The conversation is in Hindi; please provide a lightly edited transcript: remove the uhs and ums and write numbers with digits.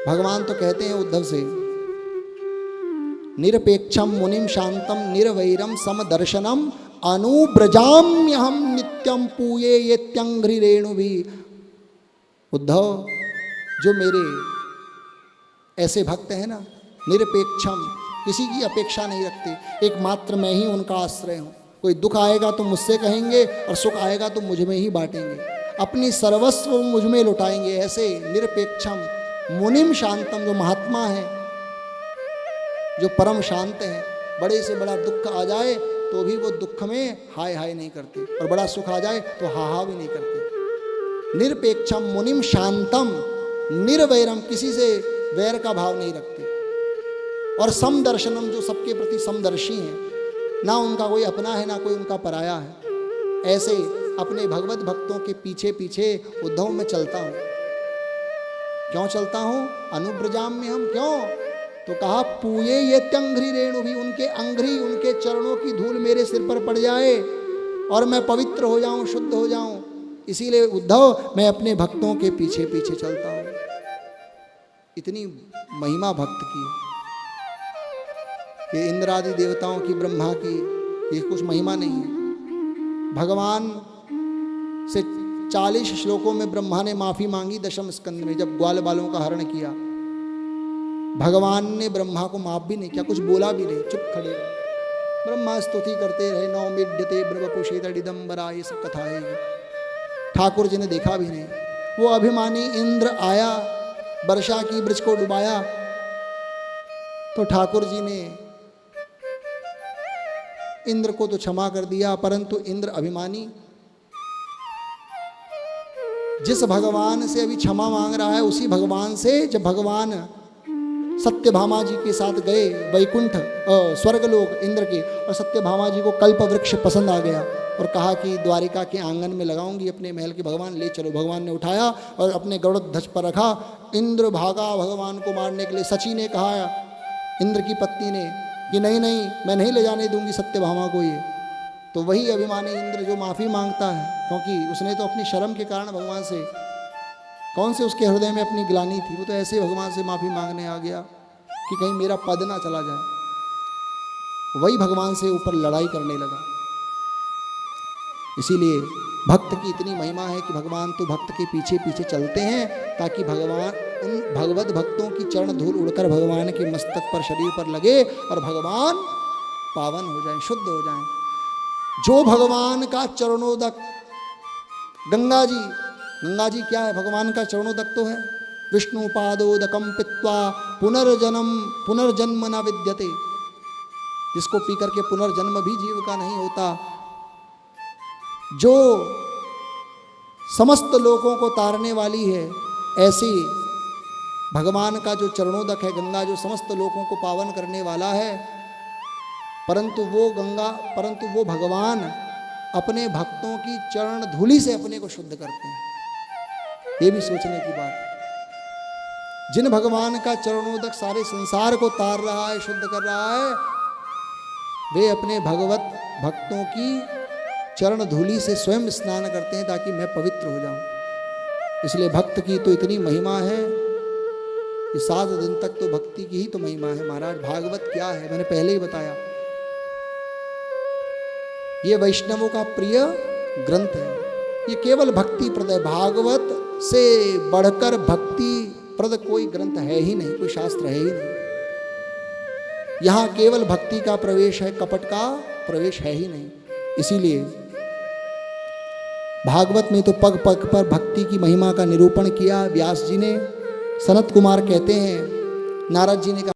भगवान तो कहते हैं उद्धव से, निरपेक्षम मुनिम शांतम निर्वैरम समदर्शनम अनुब्रजाम्यहम नित्यम पूये येत्यंघ्रि रेणु भी। उद्धव, जो मेरे ऐसे भक्त हैं ना, निरपेक्षम, किसी की अपेक्षा नहीं रखते, एकमात्र मैं ही उनका आश्रय हूँ। कोई दुख आएगा तो मुझसे कहेंगे और सुख आएगा तो मुझ में ही बांटेंगे, अपनी सर्वस्व मुझ में लुटाएंगे। ऐसे निरपेक्षम मुनिम शांतम, जो महात्मा है, जो परम शांत है, बड़े से बड़ा दुख आ जाए तो भी वो दुख में हाय हाय नहीं करते, और बड़ा सुख आ जाए तो हा हा भी नहीं करते। निरपेक्षम मुनिम शांतम निर्वैरम, किसी से वैर का भाव नहीं रखते, और समदर्शनम, जो सबके प्रति समदर्शी हैं, ना उनका कोई अपना है ना कोई उनका पराया है। ऐसे अपने भगवत भक्तों के पीछे पीछे उद्धव में चलता हूँ। क्यों चलता हूँ? अनुब्रजाम में हम क्यों? तो कहा पूये ये त्यंघ्रि रेणु भी, उनके अंघ्रि, उनके चरणों की धूल मेरे सिर पर पड़ जाए और मैं पवित्र हो जाऊं, शुद्ध हो जाऊं। इसीलिए उद्धव, मैं अपने भक्तों के पीछे पीछे चलता हूं। इतनी महिमा भक्त की, ये इंद्र आदि देवताओं की, ब्रह्मा की, ये कुछ महिमा नहीं है। भगवान से 40 श्लोकों में ब्रह्मा ने माफी मांगी दशम स्कंद में, जब ग्वाल बालों का हरण किया। भगवान ने ब्रह्मा को माफ भी नहीं किया, कुछ बोला भी नहीं, चुप खड़े रहे। ब्रह्मा स्तुति करते रहे, नौमिड्यते ब्रह्मपुषेतडिदंबरा, ये सब कथा है। ठाकुर जी ने देखा भी नहीं। वो अभिमानी इंद्र आया, वर्षा की वृक्ष को डुबाया, तो ठाकुर जी ने इंद्र को तो क्षमा कर दिया, परंतु इंद्र अभिमानी, जिस भगवान से अभी क्षमा मांग रहा है, उसी भगवान से जब भगवान सत्यभामा जी के साथ गए वैकुंठ स्वर्गलोक इंद्र के, और सत्यभामा जी को कल्प वृक्ष पसंद आ गया और कहा कि द्वारिका के आंगन में लगाऊंगी अपने महल के, भगवान ले चलो। भगवान ने उठाया और अपने गरुड़ ध्वज पर रखा। इंद्र भागा भगवान को मारने के लिए। सची ने कहा, इंद्र की पत्नी ने, कि नहीं नहीं, मैं नहीं ले जाने दूंगी सत्यभामा को ये। तो वही अभिमानी इंद्र जो माफ़ी मांगता है, क्योंकि उसने तो अपनी शर्म के कारण भगवान से, कौन से उसके हृदय में अपनी ग्लानि थी, वो तो ऐसे भगवान से माफ़ी मांगने आ गया कि कहीं मेरा पद ना चला जाए। वही भगवान से ऊपर लड़ाई करने लगा। इसीलिए भक्त की इतनी महिमा है कि भगवान तो भक्त के पीछे पीछे चलते हैं, ताकि भगवान, उन भगवत भक्तों की चरण धूल उड़कर भगवान के मस्तक पर, शरीर पर लगे और भगवान पावन हो जाएं, शुद्ध हो जाएं। जो भगवान का चरणोदक, गंगा जी, गंगा जी क्या है? भगवान का चरणोदक तो है। विष्णु पादोदकम पित्वा पुनर्जन्म न विद्यते, जिसको पी करके पुनर्जन्म भी जीव का नहीं होता। जो समस्त लोगों को तारने वाली है, ऐसी भगवान का जो चरणोदक है गंगा, जो समस्त लोगों को पावन करने वाला है। परंतु वो भगवान अपने भक्तों की चरण धूलि से अपने को शुद्ध करते हैं। ये भी सोचने की बात है। जिन भगवान का चरणोदक सारे संसार को तार रहा है, शुद्ध कर रहा है, वे अपने भगवत भक्तों की चरण धूलि से स्वयं स्नान करते हैं, ताकि मैं पवित्र हो जाऊं। इसलिए भक्त की तो इतनी महिमा है कि 7 दिन तक तो भक्ति की ही तो महिमा है महाराज। भागवत क्या है, मैंने पहले ही बताया, ये वैष्णवों का प्रिय ग्रंथ है। ये केवल भक्ति प्रद है। भागवत से बढ़कर भक्ति प्रद कोई ग्रंथ है ही नहीं, कोई शास्त्र है ही नहीं। यहां केवल भक्ति का प्रवेश है, कपट का प्रवेश है ही नहीं। इसीलिए भागवत में तो पग पग पर भक्ति की महिमा का निरूपण किया व्यास जी ने। सनत कुमार कहते हैं, नारद जी ने कहा,